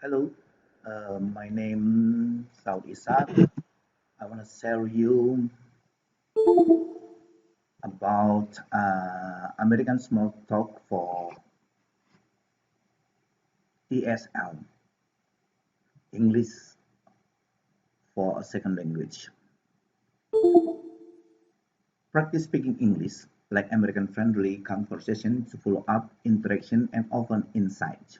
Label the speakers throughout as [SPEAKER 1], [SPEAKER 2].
[SPEAKER 1] Hello, my name Saud Isa. I want to share you about American small talk for ESL, English for a second language. Practice speaking English like American friendly conversation to follow up interaction and often insight.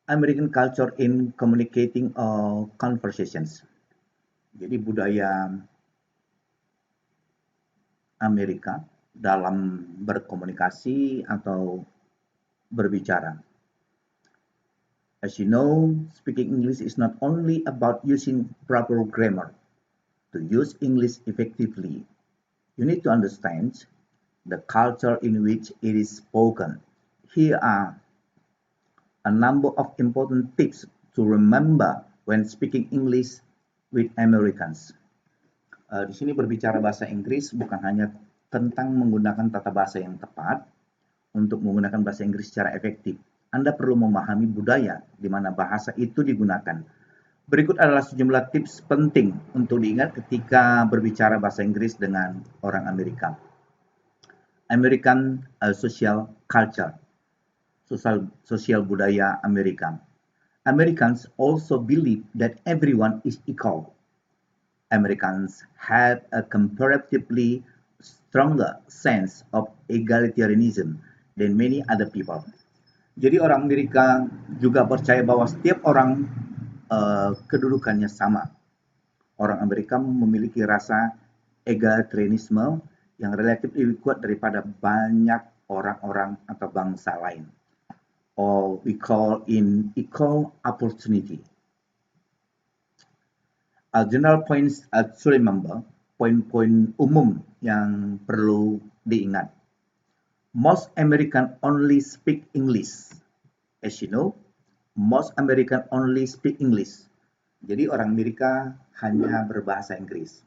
[SPEAKER 1] American culture in communicating conversations. Jadi budaya Amerika dalam berkomunikasi atau berbicara. As you know, speaking English is not only about using proper grammar. To use English effectively, you need to understand the culture in which it is spoken. Here are a number of important tips to remember when speaking English with Americans. Di sini berbicara bahasa Inggris bukan hanya tentang menggunakan tata bahasa yang tepat untuk menggunakan bahasa Inggris secara efektif. Anda perlu memahami budaya di mana bahasa itu digunakan. Berikut adalah sejumlah tips penting untuk diingat ketika berbicara bahasa Inggris dengan orang Amerika. American social culture, sosial budaya Amerika. Americans also believe that everyone is equal. Americans have a comparatively stronger sense of egalitarianism than many other people. Jadi orang Amerika juga percaya bahwa setiap orang kedudukannya sama. Orang Amerika memiliki rasa egalitarianisme yang relatif lebih kuat daripada banyak orang-orang atau bangsa lain. Or we call in equal opportunity. General points to remember, poin-poin umum yang perlu diingat. Most American only speak English. As you know, most American only speak English. Jadi orang Amerika hanya berbahasa Inggris.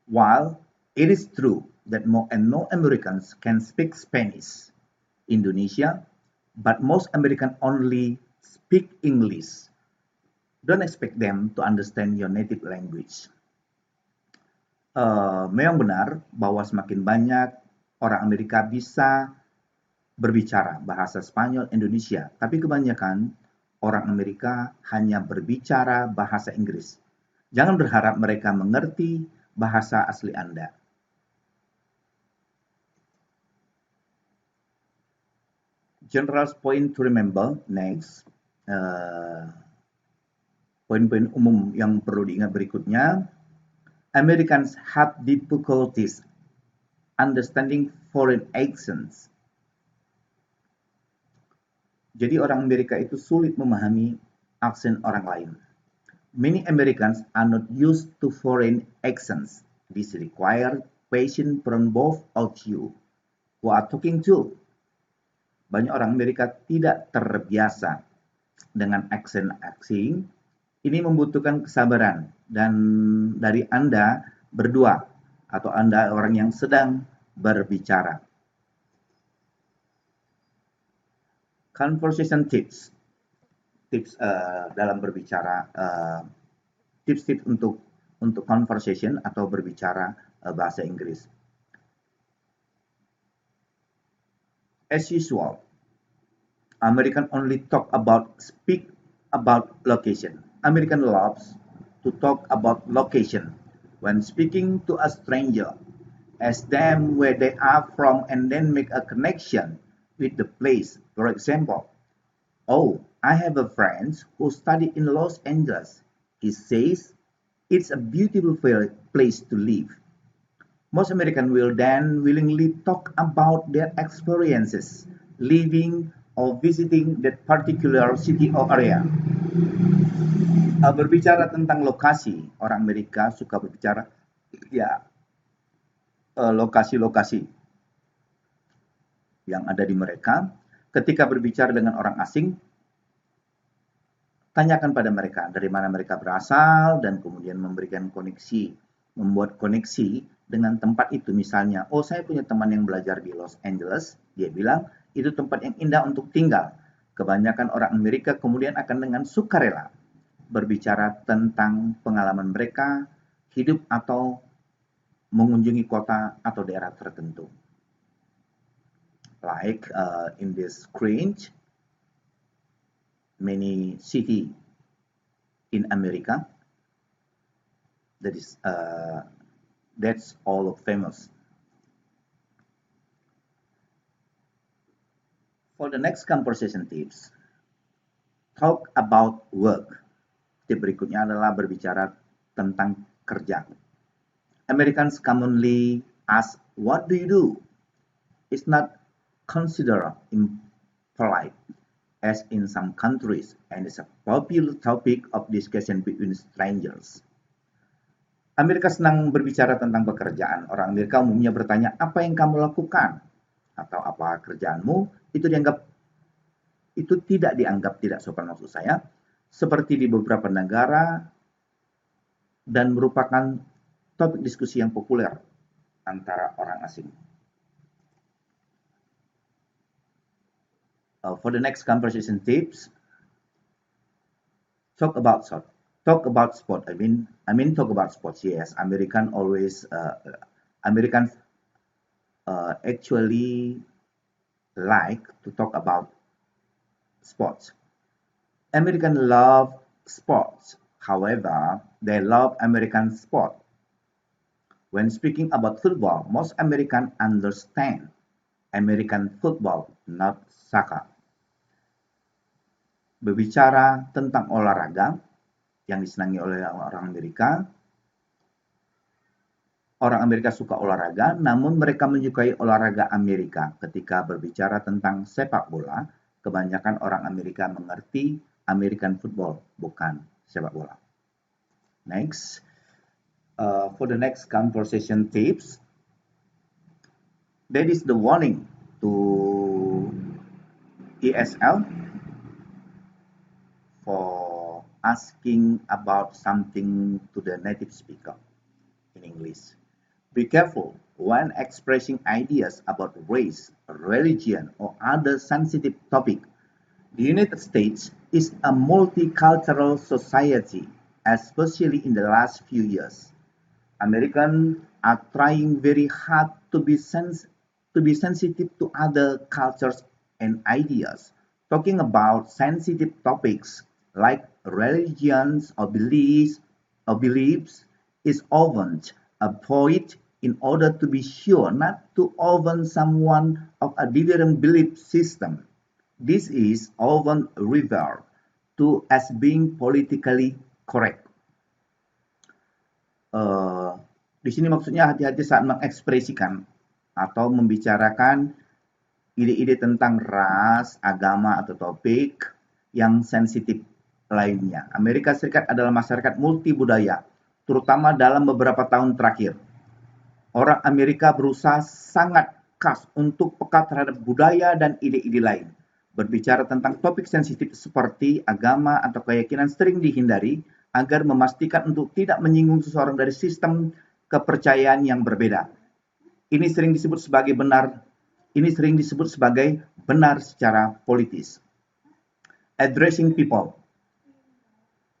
[SPEAKER 1] While it is true that more and more Americans can speak Spanish, Indonesia, but most American only speak English. Don't expect them to understand your native language. Memang benar bahwa semakin banyak orang Amerika bisa berbicara bahasa Spanyol Indonesia, tapi kebanyakan orang Amerika hanya berbicara bahasa Inggris. Jangan berharap mereka mengerti bahasa asli Anda. General point to remember next. Poin-poin umum yang perlu diingat berikutnya. Americans have difficulties understanding foreign accents. Jadi orang Amerika itu sulit memahami aksen orang lain. Many Americans are not used to foreign accents. This requires patience from both of you who are talking to. Banyak orang Amerika tidak terbiasa dengan aksen asing. Ini membutuhkan kesabaran dan dari Anda berdua atau Anda orang yang sedang berbicara. Conversation tips dalam berbicara, tips-tips untuk conversation atau berbicara bahasa Inggris. As usual, American only speak about location. American loves to talk about location when speaking to a stranger. Ask them where they are from and then make a connection with the place. For example, oh, I have a friend who studied in Los Angeles. He says it's a beautiful place to live. Most Americans will then willingly talk about their experiences living or visiting that particular city or area. Berbicara tentang lokasi, orang Amerika suka berbicara lokasi-lokasi yang ada di mereka. Ketika berbicara dengan orang asing, tanyakan pada mereka dari mana mereka berasal dan kemudian membuat koneksi dengan tempat itu. Misalnya, oh saya punya teman yang belajar di Los Angeles, dia bilang itu tempat yang indah untuk tinggal. Kebanyakan orang Amerika kemudian akan dengan sukarela berbicara tentang pengalaman mereka, hidup atau mengunjungi kota atau daerah tertentu. Like in this cringe, many city in America, that's all famous. For the next conversation tips, talk about work. Tip berikutnya adalah berbicara tentang kerja. Americans commonly ask, "What do you do?" It's not considered impolite, as in some countries, and is a popular topic of discussion between strangers. Amerika senang berbicara tentang pekerjaan. Orang Amerika umumnya bertanya, apa yang kamu lakukan? Atau apa kerjaanmu? Itu tidak dianggap tidak sopan, maksud saya, seperti di beberapa negara dan merupakan topik diskusi yang populer antara orang asing. For the next conversation tips, talk about sport. I mean talk about sports. Yes, Americans actually like to talk about sports. Americans love sports. However, they love American sport. When speaking about football, most Americans understand American football, not soccer. Berbicara tentang olahraga yang disenangi oleh orang Amerika. Orang Amerika suka olahraga, namun mereka menyukai olahraga Amerika. Ketika berbicara tentang sepak bola, kebanyakan orang Amerika mengerti American football, bukan sepak bola. Next, for the next conversation tips, that is the warning to ESL for asking about something to the native speaker in English. Be careful when expressing ideas about race, religion, or other sensitive topic. The United States is a multicultural society, especially in the last few years. Americans are trying very hard to be sensitive to other cultures and ideas. Talking about sensitive topics like religions or beliefs is often avoided in order to be sure not to offend someone of a different belief system. This is often referred to as being politically correct. Di sini maksudnya hati-hati saat mengekspresikan atau membicarakan ide-ide tentang ras, agama, atau topik yang sensitif lainnya. Amerika Serikat adalah masyarakat multibudaya, terutama dalam beberapa tahun terakhir. Orang Amerika berusaha sangat keras untuk peka terhadap budaya dan ide-ide lain. Berbicara tentang topik sensitif seperti agama atau keyakinan sering dihindari agar memastikan untuk tidak menyinggung seseorang dari sistem kepercayaan yang berbeda. Ini sering disebut sebagai benar secara politis. Addressing people.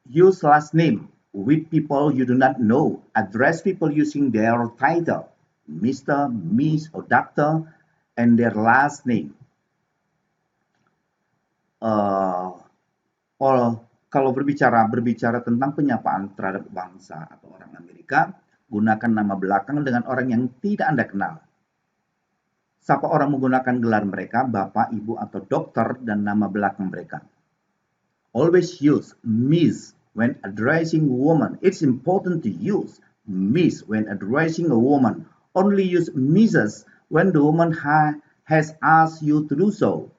[SPEAKER 1] Use last name with people you do not know. Address people using their title, Mr., Miss, or Doctor, and their last name. Kalau berbicara tentang penyapaan terhadap bangsa atau orang Amerika, gunakan nama belakang dengan orang yang tidak Anda kenal. Sapa orang menggunakan gelar mereka, bapak, ibu, atau dokter, dan nama belakang mereka. Always use Miss when addressing a woman. It's important to use Miss when addressing a woman. Only use Mrs. when the woman has asked you to do so.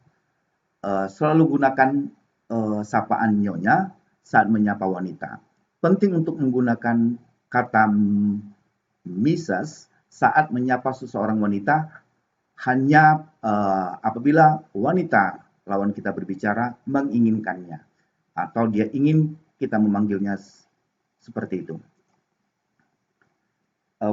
[SPEAKER 1] Selalu gunakan sapaan nyonya saat menyapa wanita. Penting untuk menggunakan kata Mrs. saat menyapa seseorang wanita hanya apabila wanita lawan kita berbicara menginginkannya atau dia ingin kita memanggilnya seperti itu.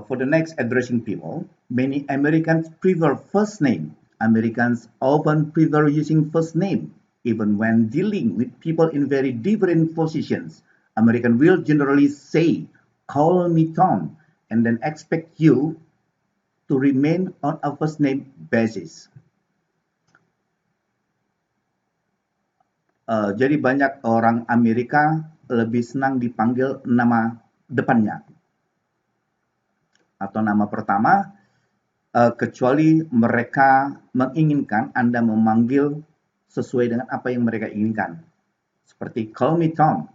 [SPEAKER 1] For the next, addressing people, many Americans prefer first name. Americans often prefer using first name, even when dealing with people in very different positions. American will generally say, "Call me Tom," and then expect you to remain on a first name basis. Jadi banyak orang Amerika lebih senang dipanggil nama depannya atau nama pertama, kecuali mereka menginginkan Anda memanggil sesuai dengan apa yang mereka inginkan. Seperti call me Tom.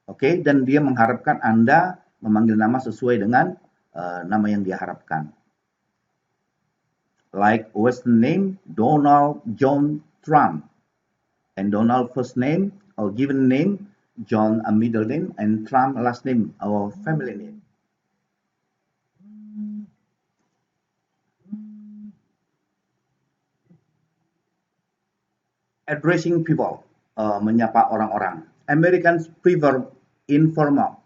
[SPEAKER 1] Oke, dan dia mengharapkan Anda memanggil nama sesuai dengan nama yang dia harapkan. Like Western name, Donald John Trump. And Donald first name or given name, John a middle name, and Trump last name or family name. Addressing people, menyapa orang-orang. Americans prefer informal.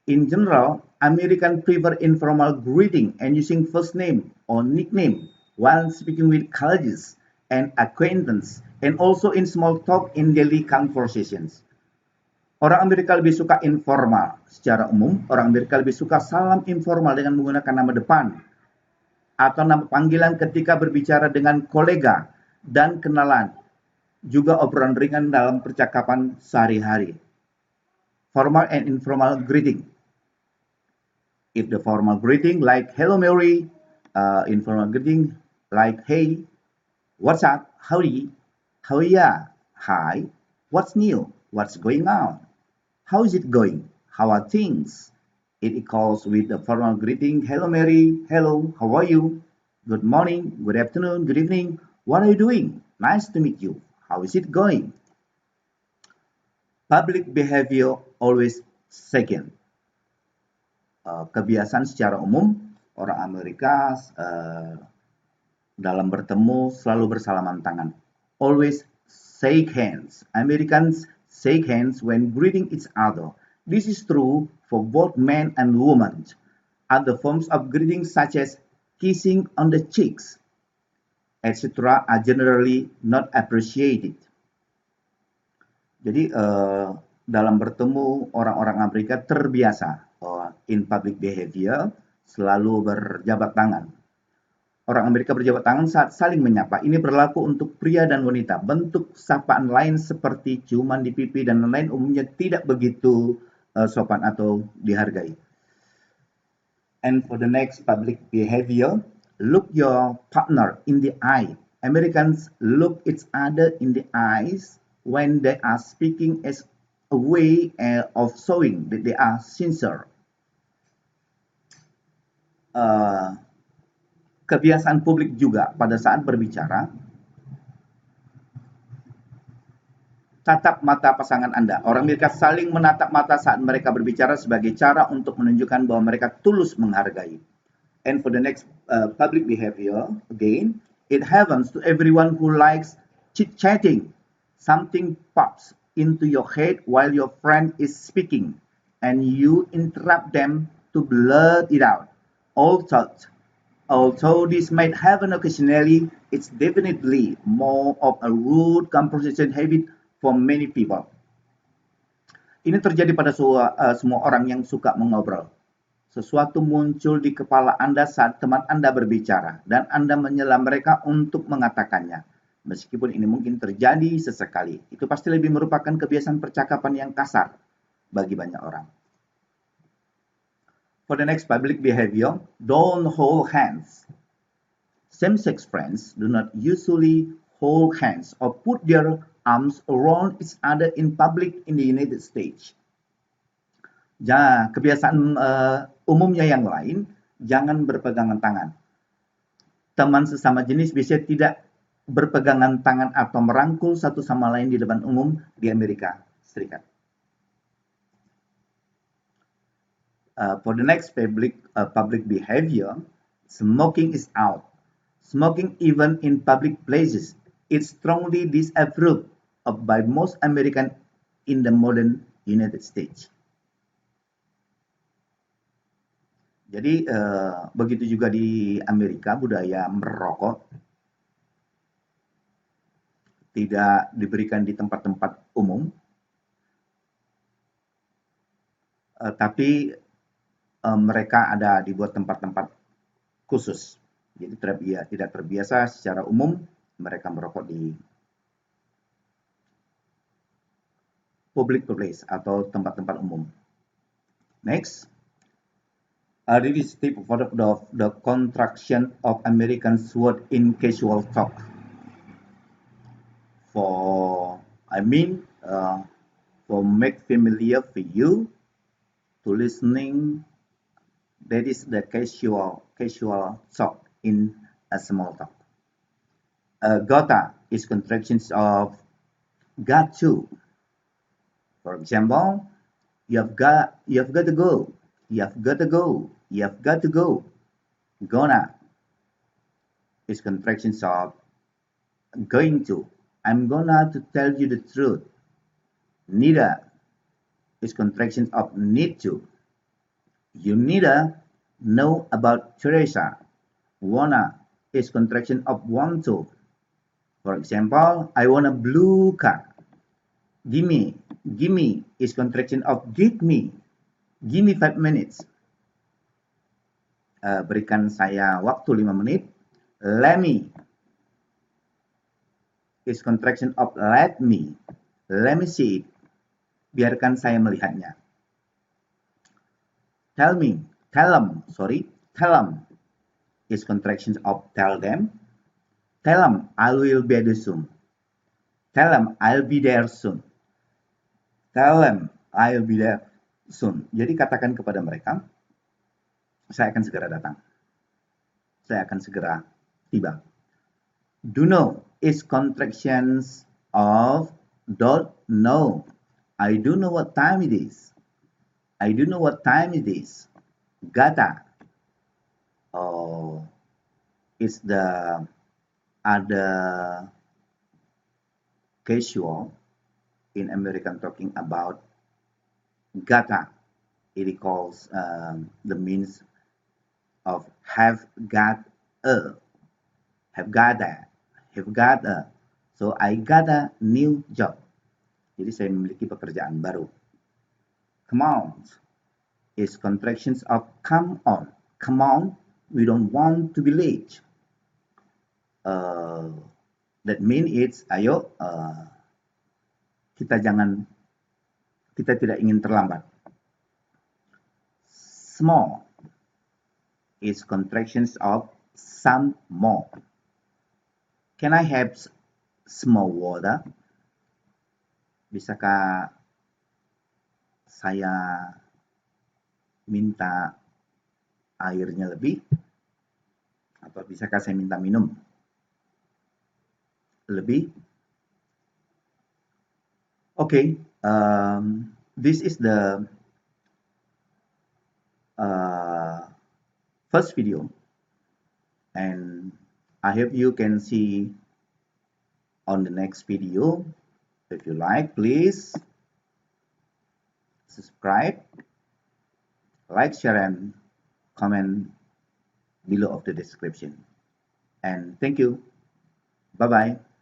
[SPEAKER 1] In general, Americans prefer informal greeting and using first name or nickname while speaking with colleagues and acquaintances, and also in small talk in daily conversations. Orang Amerika lebih suka informal. Secara umum, orang Amerika lebih suka salam informal dengan menggunakan nama depan atau nama panggilan ketika berbicara dengan kolega dan kenalan. Juga obrolan ringan dalam percakapan sehari-hari. Formal and informal greeting. If the formal greeting like hello Mary, informal greeting like hey, what's up, howdy, how ya, hi, what's new, what's going on, how is it going, how are things. It equals with the formal greeting, hello Mary, hello, how are you, good morning, good afternoon, good evening, what are you doing, nice to meet you, how is it going. Public behavior always second. Kebiasaan secara umum orang Amerika dalam bertemu selalu bersalaman tangan. Always shake hands. Americans shake hands when greeting each other. This is true for both men and women. Other forms of greeting such as kissing on the cheeks, etc. are generally not appreciated. Jadi dalam bertemu orang-orang Amerika terbiasa in public behavior selalu berjabat tangan. Orang Amerika berjabat tangan saat saling menyapa. Ini berlaku untuk pria dan wanita. Bentuk sapaan lain seperti ciuman di pipi dan lain-lain umumnya tidak begitu sopan atau dihargai. And for the next public behavior, look your partner in the eye. Americans look each other in the eyes when they are speaking as a way of showing that they are sincere. Kebiasaan publik juga pada saat berbicara, tatap mata pasangan Anda. Orang Amerika saling menatap mata saat mereka berbicara sebagai cara untuk menunjukkan bahwa mereka tulus menghargai. And for the next public behavior, again, it happens to everyone who likes chit-chatting. Something pops into your head while your friend is speaking, and you interrupt them to blurt it out. Although this might happen occasionally, it's definitely more of a rude conversation habit for many people. Ini terjadi pada semua orang yang suka mengobrol. Sesuatu muncul di kepala Anda saat teman Anda berbicara, dan Anda menyela mereka untuk mengatakannya. Meskipun ini mungkin terjadi sesekali, itu pasti lebih merupakan kebiasaan percakapan yang kasar bagi banyak orang. For the next public behavior, don't hold hands. Same-sex friends do not usually hold hands or put their arms around each other in public in the United States. Kebiasaan umumnya yang lain, jangan berpegangan tangan. Teman sesama jenis biasanya tidak berpegangan tangan atau merangkul satu sama lain di depan umum di Amerika Serikat. For the next public behavior, smoking is out. Smoking even in public places is strongly disapproved of by most Americans in the modern United States. Jadi begitu juga di Amerika budaya merokok tidak diberikan di tempat-tempat umum, tapi mereka ada dibuat tempat-tempat khusus. Jadi tidak terbiasa secara umum mereka merokok di public place atau tempat-tempat umum. Next, this is tip for the contraction of American word in casual talk. For make familiar for you to listening, that is the casual talk in a small talk. Gotta is contractions of got to. For example, you've got to go. You've got to go. You've got to go. Gonna is contractions of going to. I'm gonna to tell you the truth. Neither is contraction of need to. You neither know about Teresa. Wanna is contraction of want to. For example, I want a blue car. Gimme is contraction of give me. Give me 5 minutes. Berikan saya waktu 5 menit. Let me is contraction of let me. Let me see it. Biarkan saya melihatnya. Tell them is contraction of tell them. Tell them I will be there soon. Tell them I'll be there soon. Tell them I'll be there soon. Jadi katakan kepada mereka, saya akan segera datang. Saya akan segera tiba. Do know is contractions of don't know. I do know what time it is. I do know what time it is. Gotta is the other casual in American talking about gotta. It recalls the means of have got a. So I got a new job. Jadi saya memiliki pekerjaan baru. Come on is contractions of come on. Come on, we don't want to be late. That means it's ayo kita tidak ingin terlambat. Small is contractions of some more. Can I have small water? Bisakah saya minta airnya lebih? Atau bisakah saya minta minum lebih? Okay, this is the first video, and I hope you can see on the next video. If you like, please subscribe, like, share, and comment below of the description. And thank you. Bye-bye.